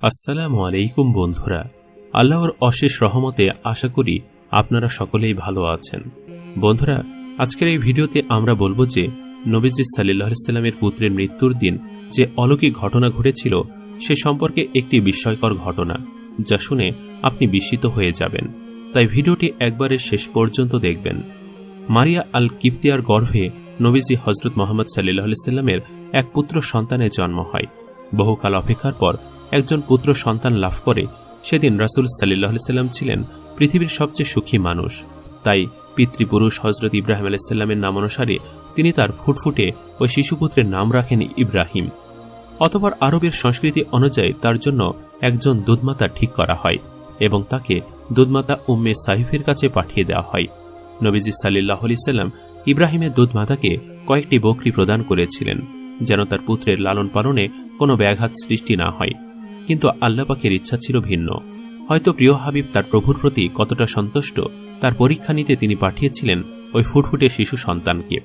আসসালামু আলাইকুম বন্ধুরা, আল্লাহর অশেষ রহমতে আশা করি আপনারা সকলেই ভালো আছেন। বন্ধুরা, আজকের এই ভিডিওতে আমরা বলবো যে নবীজি সাল্লাল্লাহু আলাইহি সাল্লামের পুত্রের মৃত্যুর দিন যে অলৌকিক ঘটনা ঘটেছিল সে সম্পর্কে একটি বিস্ময়কর ঘটনা, যা শুনে আপনি বিস্মিত হয়ে যাবেন। তাই ভিডিওটি একবারে শেষ পর্যন্ত দেখবেন। মারিয়া আল কিপ্তিয়ার গর্ভে নবীজি হযরত মুহাম্মদ সাল্লাল্লাহু আলাইহি সাল্লামের এক পুত্র সন্তানের জন্ম হয়। বহুকাল অপেক্ষার পর একজন পুত্র সন্তান লাভ করে। সেদিন রাসূল সাল্লাল্লাহু আলাইহি সাল্লাম ছিলেন পৃথিবীর সবচেয়ে সুখী মানুষ। তাই পিতৃপুরুষ হযরত ইব্রাহিম আলাইহিস সালামের নাম অনুসারে তিনি তার ফুটফুটে ওই শিশুপুত্রের নাম রাখেন ইব্রাহিম। অতঃপর আরবের সংস্কৃতি অনুযায়ী তার জন্য একজন দুধমাতা ঠিক করা হয় এবং তাকে দুধমাতা উম্মে সাহিফের কাছে পাঠিয়ে দেওয়া হয়। নবীজি সাল্লাল্লাহু আলাইহি সাল্লাম ইব্রাহিমের দুধমাতাকে কয়েকটি বকরি প্রদান করেছিলেন যেন তার পুত্রের লালন পালনে কোনো ব্যাঘাত সৃষ্টি না হয়। কিন্তু আল্লাহ পাকের ইচ্ছা ছিল ভিন্ন। হয়তো প্রিয় হাবিব তার প্রভুর প্রতি কতটা সন্তুষ্ট তার পরীক্ষা নিতে তিনি পাঠিয়েছিলেন ওই ফুটফুটে শিশু সন্তানকে।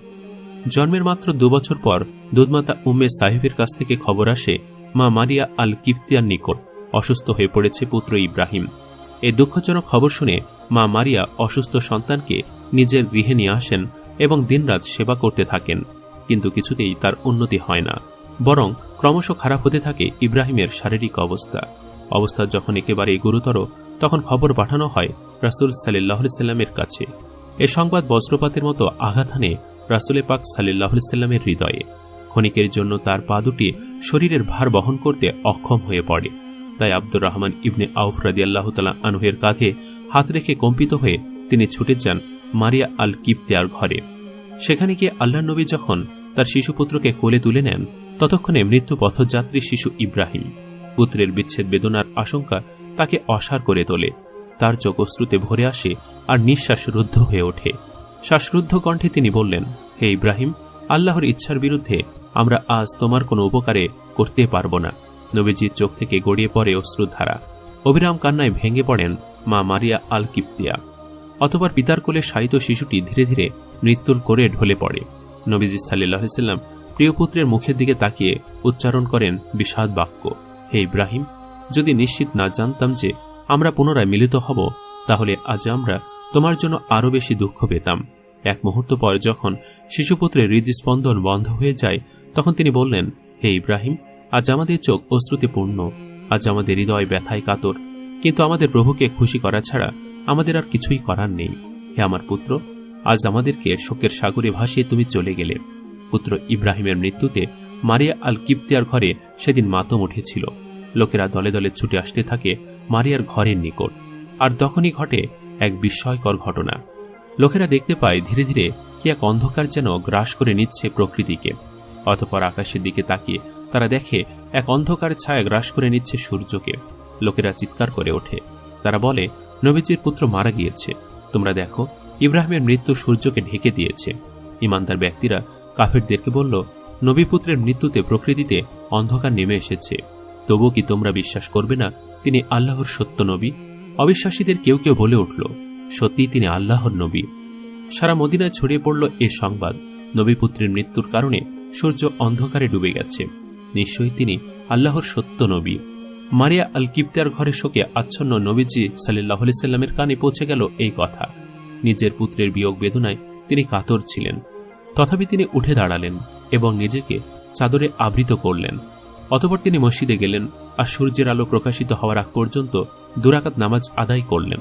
জন্মের মাত্র 2 বছর পর দুধমাতা উম্মে সাহিফের কাছ থেকে খবর আসে মা মারিয়া আল কিপ্তিয়ার নিকট অসুস্থ হয়ে পড়েছে পুত্র ইব্রাহিম। এই দুঃখজনক খবর শুনে মা মারিয়া অসুস্থ সন্তানকে নিজের গৃহে নিয়ে আসেন এবং দিনরাত সেবা করতে থাকেন, কিন্তু কিছুতেই তার উন্নতি হয় না, বরং ক্রমশ খারাপ হতে থাকে ইব্রাহিমের শারীরিক অবস্থা যখন একেবারেই গুরুতর, তখন খবর পাঠানো হয় রাসূল সাল্লাল্লাহু আলাইহি সাল্লামের কাছে। এ সংবাদ বজ্রপাতের মতো আঘাত হানে রাসূল পাক সাল্লাল্লাহু আলাইহি সাল্লামের হৃদয়ে। ক্ষণিকের জন্য তার পা দুটি শরীরের ভার বহন করতে অক্ষম হয়ে পড়ে। তাই আব্দুর রহমান ইবনে আউফ রাদিয়াল্লাহু তাআলা আনহুর কাঁধে হাত রেখে কম্পিত হয়ে তিনি ছুটে যান মারিয়া আল কিপ্তিয়ার ঘরে। সেখানে গিয়ে আল্লাহর নবী যখন তার শিশুপুত্রকে কোলে তুলে নেন, ততক্ষণে মৃত্যু পথযাত্রী শিশু ইব্রাহিম। পুত্রের বিচ্ছেদ বেদনার আশঙ্কা তাকে অসাড় করে তোলে। তার চোখ অশ্রুতে ভরে আসে আর নিঃশ্বাস রুদ্ধ হয়ে ওঠে। শ্বাসরুদ্ধ কণ্ঠে তিনি বললেন, হে ইব্রাহিম, আল্লাহর ইচ্ছার বিরুদ্ধে আমরা আজ তোমার কোনো উপকারে করতে পারব না। নবীজির চোখ থেকে গড়িয়ে পড়ে অশ্রুধারা। অবিরাম কান্নায় ভেঙে পড়েন মা মারিয়া আল কিপ্তিয়া। অতঃপর পিতার কোলে শায়িত শিশুটি ধীরে ধীরে মৃত্যুর কোলে ঢলে পড়ে। নবীজি সাল্লাল্লাহু আলাইহি সাল্লাম প্রিয় পুত্রের মুখের দিকে তাকিয়ে উচ্চারণ করেন বিষাদ বাক্য, হে ইব্রাহিম, যদি নিশ্চিত না জানতাম যে আমরা পুনরায় মিলিত হব, তাহলে আজ আমরা তোমার জন্য আরো বেশি দুঃখ পেতাম। এক মুহূর্ত পর যখন শিশুপুত্রের হৃদস্পন্দন বন্ধ হয়ে যায়, তখন তিনি বললেন, হে ইব্রাহিম, আজ আমাদের চোখ অশ্রুতে পূর্ণ, আজ আমাদের হৃদয় ব্যথায় কাতর, কিন্তু আমাদের প্রভুকে খুশি করা ছাড়া আমাদের আর কিছুই করার নেই। হে আমার পুত্র, আজ আমাদেরকে শোকের সাগরে ভাসিয়ে তুমি চলে গেলে। পুত্র ইব্রাহিমের মৃত্যুতে মারিয়া আল কিপ্তিয়ার ঘরে সেদিন মাতম উঠেছিল। লোকেরা দলে দলে ছুটে আসতে থাকে মারিয়ার ঘরের নিকট। আর তখনই ঘটে এক বিস্ময়কর ঘটনা। লোকেরা দেখতে পায় ধীরে ধীরে কি এক অন্ধকার যেন গ্রাস করে নিচ্ছে প্রকৃতিকে। অতঃপর আকাশের দিকে তাকিয়ে তারা দেখে এক অন্ধকার ছায়া গ্রাস করে নিচ্ছে সূর্যকে। লোকেরা চিৎকার করে ওঠে। তারা বলে, নবীজির পুত্র মারা গিয়েছে, তোমরা দেখো, ইব্রাহিমের মৃত্যু সূর্যকে ঢেকে দিয়েছে। ইমানদার ব্যক্তিরা কাফেরদেরকে বলল, নবী পুত্রের মৃত্যুতে প্রকৃতিতে অন্ধকার নেমে এসেছে, তবু কি তোমরা বিশ্বাস করবে না তিনি আল্লাহর সত্য নবী? অবিশ্বাসীদের কেউ কেউ বলে উঠল, সত্যিই তিনি আল্লাহর নবী। সারা মদিনায় ছড়িয়ে পড়ল এ সংবাদ, নবী পুত্রের মৃত্যুর কারণে সূর্য অন্ধকারে ডুবে গেছে, নিশ্চয়ই তিনি আল্লাহর সত্য নবী। মারিয়া আল কিপ্তিয়ার ঘরে শোকে আচ্ছন্ন নবীজি সাল্লাল্লাহু আলাইহি সাল্লামের কানে পৌঁছে গেল এই কথা। নিজের পুত্রের বিয়োগ বেদনায় তিনি কাতর ছিলেন। তথাপি তিনি উঠে দাঁড়ালেন এবং নিজেকে চাদরে আবৃত করলেন। অতঃপর তিনি মসজিদে গেলেন আর সূর্যের আলো প্রকাশিত হওয়ার আগ পর্যন্ত 2 রাকাত নামাজ আদায় করলেন।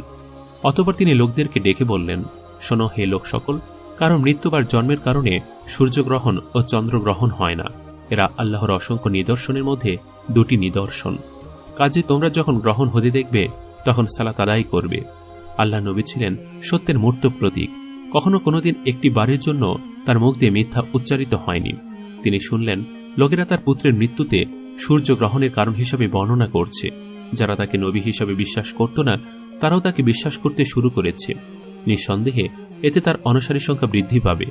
অতঃপর তিনি লোকদেরকে ডেকে বললেন, শোনো হে লোক সকল, কারো মৃত্যু বা জন্মের কারণে সূর্যগ্রহণ ও চন্দ্রগ্রহণ হয় না। এরা আল্লাহর অসংখ্য নিদর্শনের মধ্যে 2টি নিদর্শন। কাজে তোমরা যখন গ্রহণ হতে দেখবে তখন সালাত আদায় করবে। আল্লাহ নবী ছিলেন সত্যের মূর্ত প্রতীক। কখনো কোনোদিন একটি বারের জন্য তার মুখ দিয়ে মিথ্যা উচ্চারিত হয়নি। তিনি শুনলেন লোকেরা তার পুত্রের মৃত্যুতে সূর্য গ্রহণের কারণ হিসাবে বর্ণনা করছে। যারা তাকে নবী হিসাবে বিশ্বাস করত না, তারাও তাকে বিশ্বাস করতে শুরু করেছে। নিঃসন্দেহে এতে তার অনুসারীর সংখ্যা বৃদ্ধি পাবে,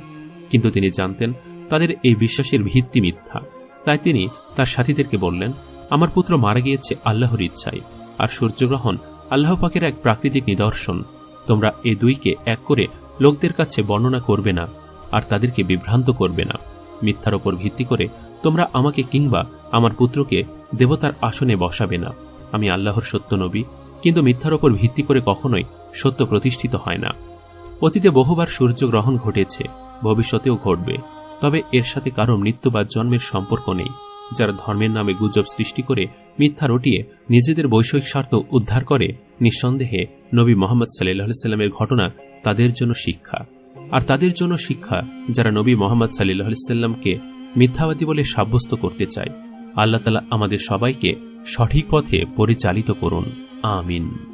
কিন্তু তিনি জানতেন তাদের এই বিশ্বাসের ভিত্তি মিথ্যা। তাই তিনি তার সাথীদেরকে বললেন, আমার পুত্র মারা গিয়েছে আল্লাহর ইচ্ছায়, আর সূর্যগ্রহণ আল্লাহ পাকের এক প্রাকৃতিক নিদর্শন। তোমরা এই দুইকে এক করে লোকদের কাছে বর্ণনা করবে না আর তাদেরকে বিভ্রান্ত করবে না। মিথ্যার ওপর ভিত্তি করে তোমরা আমাকে কিংবা আমার পুত্রকে দেবতার আসনে বসাবে না। আমি আল্লাহর সত্য নবী, কিন্তু মিথ্যার ওপর ভিত্তি করে কখনোই সত্য প্রতিষ্ঠিত হয় না। অতীতে বহুবার সূর্যগ্রহণ ঘটেছে, ভবিষ্যতেও ঘটবে, তবে এর সাথে কারো মৃত্যু বা জন্মের সম্পর্ক নেই। যারা ধর্মের নামে গুজব সৃষ্টি করে মিথ্যা রটিয়ে নিজেদের বৈষয়িক স্বার্থ উদ্ধার করে, নিঃসন্দেহে নবী মোহাম্মদ সাল্লাল্লাহু আলাইহি সাল্লামের ঘটনা তাদের জন্য শিক্ষা। আর তাদের জন্য শিক্ষা যারা নবী মোহাম্মদ সাল্লাল্লাহু আলাইহি সাল্লামকে মিথ্যাবাদী বলে সাব্যস্ত করতে চায়। আল্লাহ তাআলা আমাদের সবাইকে সঠিক পথে পরিচালিত করুন। আমিন।